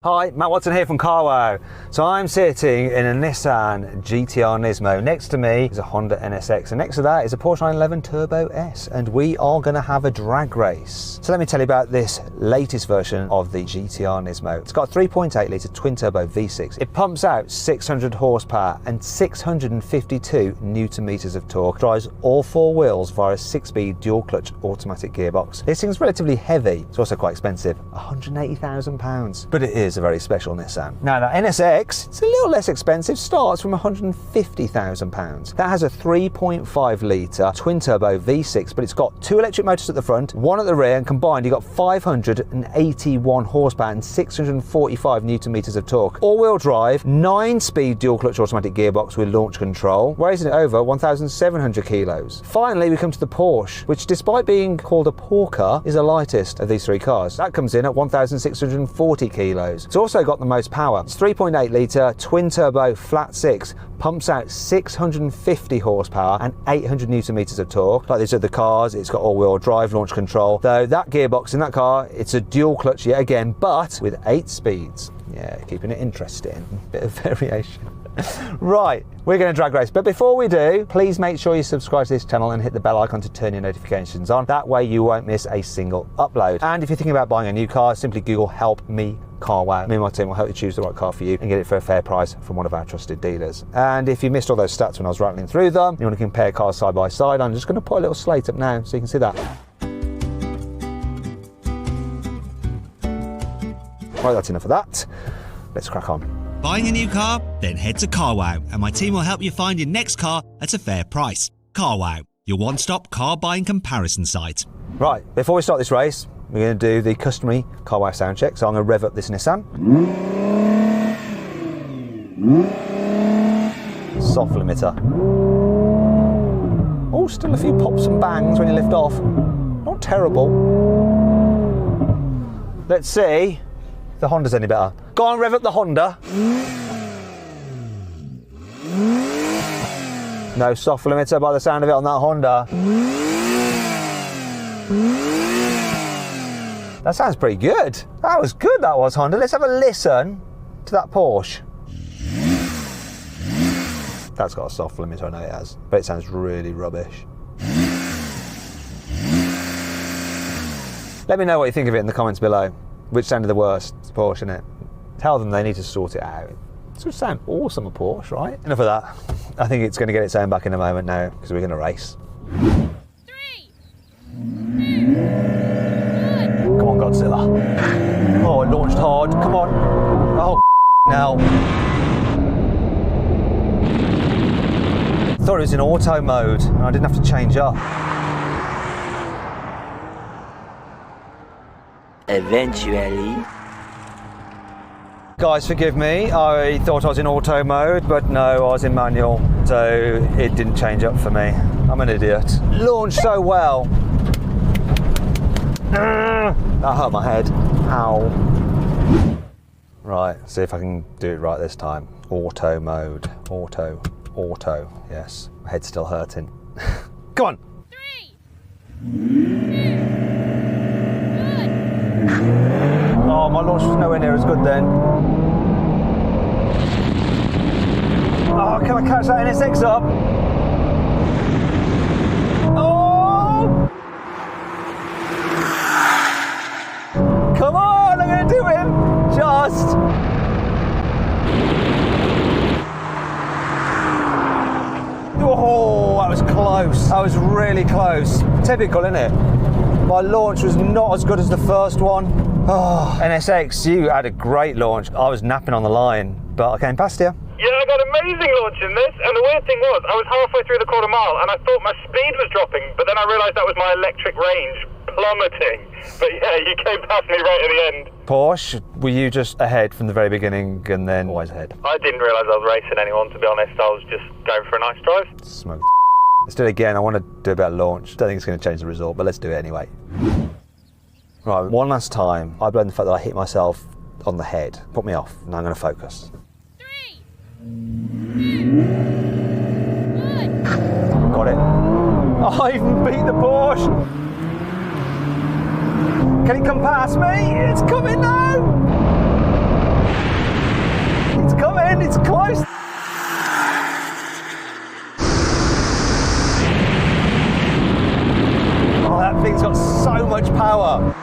Hi, Matt Watson here from Carwow. So I'm sitting in a Nissan GTR-Nismo. Next to me is a Honda NSX, and next to that is a Porsche 911 Turbo S, and we are going to have a drag race. So let me tell you about this latest version of the GTR-Nismo. It's got a 3.8 litre twin-turbo V6. It pumps out 600 horsepower and 652 newton-meters of torque. Drives all four wheels via a 6-speed dual-clutch automatic gearbox. This thing's relatively heavy. It's also quite expensive, £180,000, but it is a very special Nissan. Now the NSX, it's a little less expensive, starts from £150,000. That has a 3.5 litre twin turbo V6, but it's got two electric motors at the front, one at the rear, and combined you've got 581 horsepower and 645 newton meters of torque. All-wheel drive, 9-speed dual clutch automatic gearbox with launch control, raising it over 1,700 kilos. Finally, we come to the Porsche, which despite being called a porker, is the lightest of these three cars. That comes in at 1,640 kilos. It's also got the most power. It's 3.8 litre twin turbo flat six, pumps out 650 horsepower and 800 newton meters of torque. Like these other cars, it's got all-wheel drive, launch control. Though that gearbox in that car, it's a dual clutch yet again, but with 8 speeds. Yeah, keeping it interesting. Bit of variation. Right, we're going to drag race, but before we do, please make sure you subscribe to this channel and hit the bell icon to turn your notifications on. That way you won't miss a single upload. And if you're thinking about buying a new car, simply Google "Help Me Carwow." Me and my team will help you choose the right car for you and get it for a fair price from one of our trusted dealers. And if you missed all those stats when I was rattling through them, you want to compare cars side by side, I'm just going to put a little slate up now so you can see that. Right, that's enough of that. Let's crack on. Buying a new car? Then head to Carwow and my team will help you find your next car at a fair price. Carwow, your one-stop car buying comparison site. Right, before we start this race, we're going to do the customary Carwow sound check. So I'm going to rev up this Nissan. Soft limiter. Oh, still a few pops and bangs when you lift off. Not terrible. Let's see if the Honda's any better. Go on, rev up the Honda. No soft limiter by the sound of it on that Honda. That sounds pretty good. That was good, that was, Honda. Let's have a listen to that Porsche. That's got a soft limiter, I know it has, but it sounds really rubbish. Let me know what you think of it in the comments below. Which sounded the worst? It's Porsche, isn't it? Tell them they need to sort it out. It's going to sound awesome, a Porsche, right? Enough of that. I think it's going to get its own back in a moment now, because we're going to race. 3, 2, 1. Come on, Godzilla. Oh, it launched hard. Come on. Oh, now. I thought it was in auto mode, and I didn't have to change up. Eventually. Guys, forgive me, I thought I was in auto mode, but no, I was in manual, so it didn't change up for me. I'm an idiot. Launched so well. That hurt my head. Ow. Right, see if I can do it right this time. Auto mode. Auto. Yes, my head's still hurting. Come on. 3, 2, 1. Oh, my launch was nowhere near as good then. Oh, can I catch that NSX up? Oh! Come on, I'm going to do it. Just. Oh, that was close. That was really close. Typical, isn't it? My launch was not as good as the first one. Oh, NSX, you had a great launch. I was napping on the line, but I came past you. Yeah, I got amazing launch in this, and the weird thing was, I was halfway through the quarter mile, and I thought my speed was dropping, but then I realised that was my electric range plummeting. But yeah, you came past me right at the end. Porsche, were you just ahead from the very beginning and then always ahead? I didn't realise I was racing anyone, to be honest. I was just going for a nice drive. Smoke. Let's do it again. I want to do a better launch. Don't think it's going to change the result, but let's do it anyway. Right, one last time. I blame the fact that I hit myself on the head. Put me off. Now I'm going to focus. 3, 2, 1. Got it. Oh, I even beat the Porsche. Can it come past me? It's coming now. hour.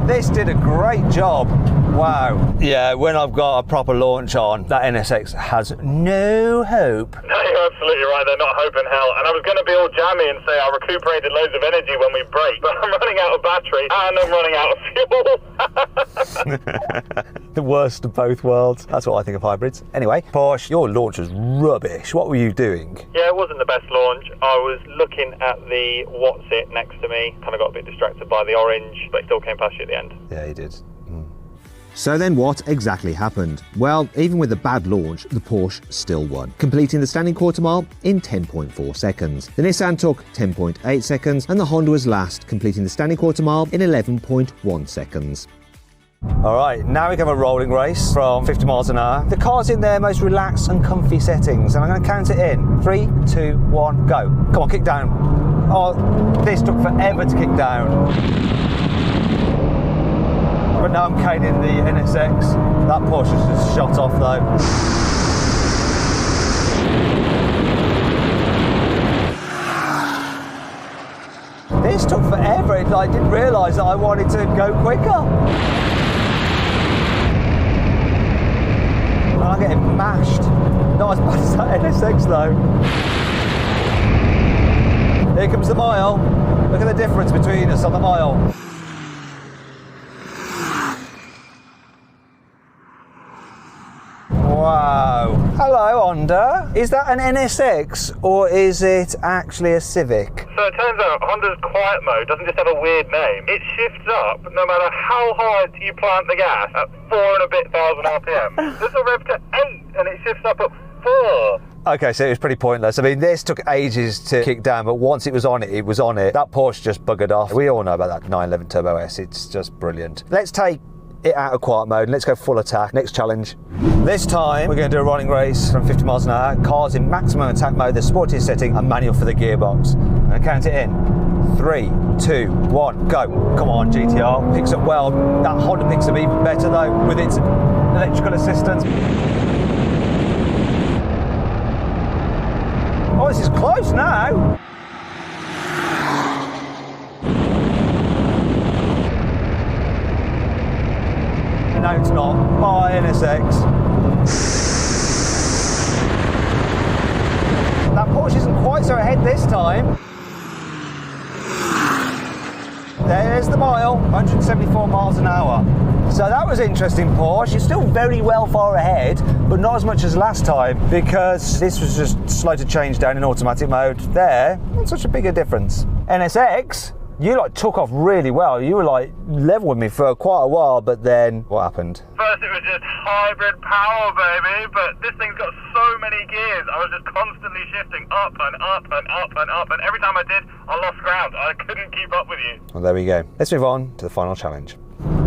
This did a great job. Wow. Yeah, when I've got a proper launch on, that NSX has no hope. No, you're absolutely right. They're not hope in hell. And I was going to be all jammy and say I recuperated loads of energy when we brake, but I'm running out of battery and I'm running out of fuel. The worst of both worlds. That's what I think of hybrids. Anyway, Porsche, your launch was rubbish. What were you doing? Yeah, it wasn't the best launch. I was looking at the What's It next to me. Kind of got a bit distracted by the orange, but it still came past you at the end. Yeah, you did. So then what exactly happened? Well, even with a bad launch, the Porsche still won, completing the standing quarter mile in 10.4 seconds. The Nissan took 10.8 seconds and the Honda was last, completing the standing quarter mile in 11.1 seconds. All right, now we have a rolling race from 50 miles an hour. The car's in their most relaxed and comfy settings, and I'm going to count it in. 3, 2, 1, go. Come on, kick down. Oh, this took forever to kick down. But now I'm caning the NSX. That Porsche's just shot off though. This took forever. I didn't realise that I wanted to go quicker. And I'm getting mashed. Not as bad as that NSX though. Here comes the mile. Look at the difference between us on the mile. Wow. Hello, Honda. Is that an NSX or is it actually a Civic? So it turns out Honda's quiet mode doesn't just have a weird name. It shifts up no matter how hard you plant the gas at 4 and a bit thousand RPM. This will rev to 8 and it shifts up at 4. Okay, so it was pretty pointless. I mean, this took ages to kick down, but once it was on it, it was on it. That Porsche just buggered off. We all know about that 911 Turbo S. It's just brilliant. Let's take it out of quiet mode and let's go full attack. Next challenge. This time we're going to do a rolling race from 50 miles an hour. Cars in maximum attack mode, the sportiest setting, and manual for the gearbox. I'm going to count it in. 3, 2, 1, go. Come on, GTR. Picks up well. That Honda picks up even better though with its electrical assistance. Oh, this is close now. No, it's not. Bye, NSX. That Porsche isn't quite so ahead this time. There's the mile, 174 miles an hour. So that was interesting, Porsche. You're still very well far ahead, but not as much as last time because this was just slow to change down in automatic mode. There, not such a bigger difference. NSX, you took off really well. You were level with me for quite a while, but then what happened? First it was just hybrid power, baby, but this thing's got so many gears. I was just constantly shifting up and up and up and up, and every time I did, I lost ground. I couldn't keep up with you. Well, there we go. Let's move on to the final challenge.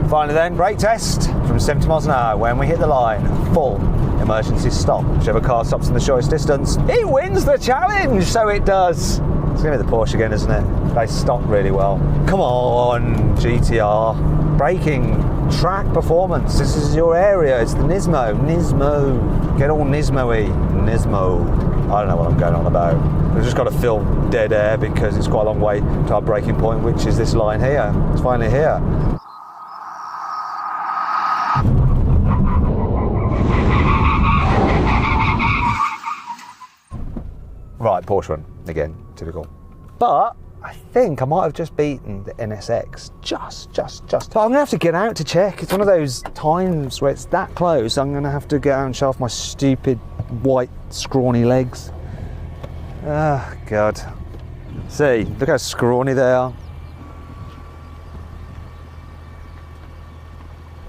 Finally then, brake test from 70 miles an hour. When we hit the line, full emergency stop. Whichever car stops in the shortest distance, it wins the challenge, so it does. It's going to be the Porsche again, isn't it? They stopped really well. Come on, GTR. Braking, track performance. This is your area. It's the Nismo. Nismo. Get all Nismo-y. Nismo. I don't know what I'm going on about. We've just got to fill dead air because it's quite a long way to our braking point, which is this line here. It's finally here. Right, Porsche run again, typical. But I think I might have just beaten the NSX. Just. But I'm gonna have to get out to check. It's one of those times where it's that close. I'm gonna have to get out and show off my stupid white scrawny legs. Oh God. See, look how scrawny they are.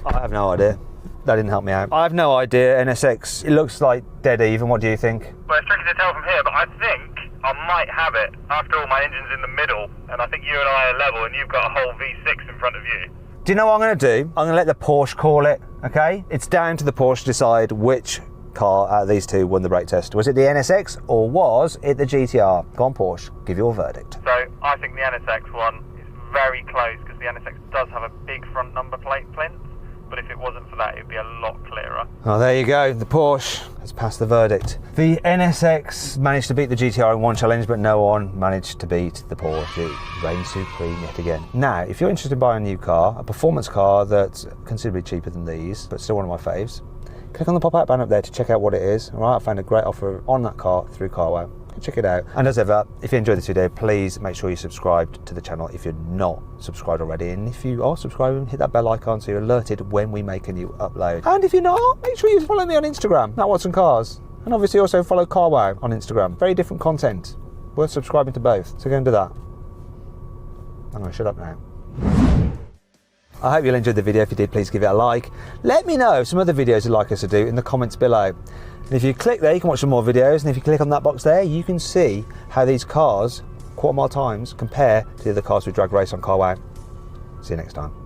I have no idea. That didn't help me out. I have no idea, NSX. It looks like dead even. What do you think? Well, it's tricky to tell from here, but I think I might have it. After all, my engine's in the middle, and I think you and I are level, and you've got a whole V6 in front of you. Do you know what I'm going to do? I'm going to let the Porsche call it, okay? It's down to the Porsche to decide which car out of these two won the brake test. Was it the NSX or was it the GTR? Go on, Porsche, give your verdict. So I think the NSX one is very close because the NSX does have a big front number plate plinth, but if it wasn't for that, it'd be a lot clearer. Oh, there you go. The Porsche has passed the verdict. The NSX managed to beat the GTR in one challenge, but no one managed to beat the Porsche. It reigned supreme yet again. Now, if you're interested in buying a new car, a performance car that's considerably cheaper than these, but still one of my faves, click on the pop-out banner up there to check out what it is. All right, I found a great offer on that car through Carwow. Check it out. And as ever, if you enjoyed this video, please make sure you subscribe to the channel if you're not subscribed already. And if you are subscribed, hit that bell icon so you're alerted when we make a new upload. And if you're not, make sure you follow me on Instagram, @WatsonCars. And obviously also follow Carwow on Instagram. Very different content. Worth subscribing to both. So go and do that. I'm going to shut up now. I hope you enjoyed the video. If you did, please give it a like. Let me know some other videos you'd like us to do in the comments below. And if you click there, you can watch some more videos. And if you click on that box there, you can see how these cars, quarter mile times, compare to the other cars we drag race on Carwow. See you next time.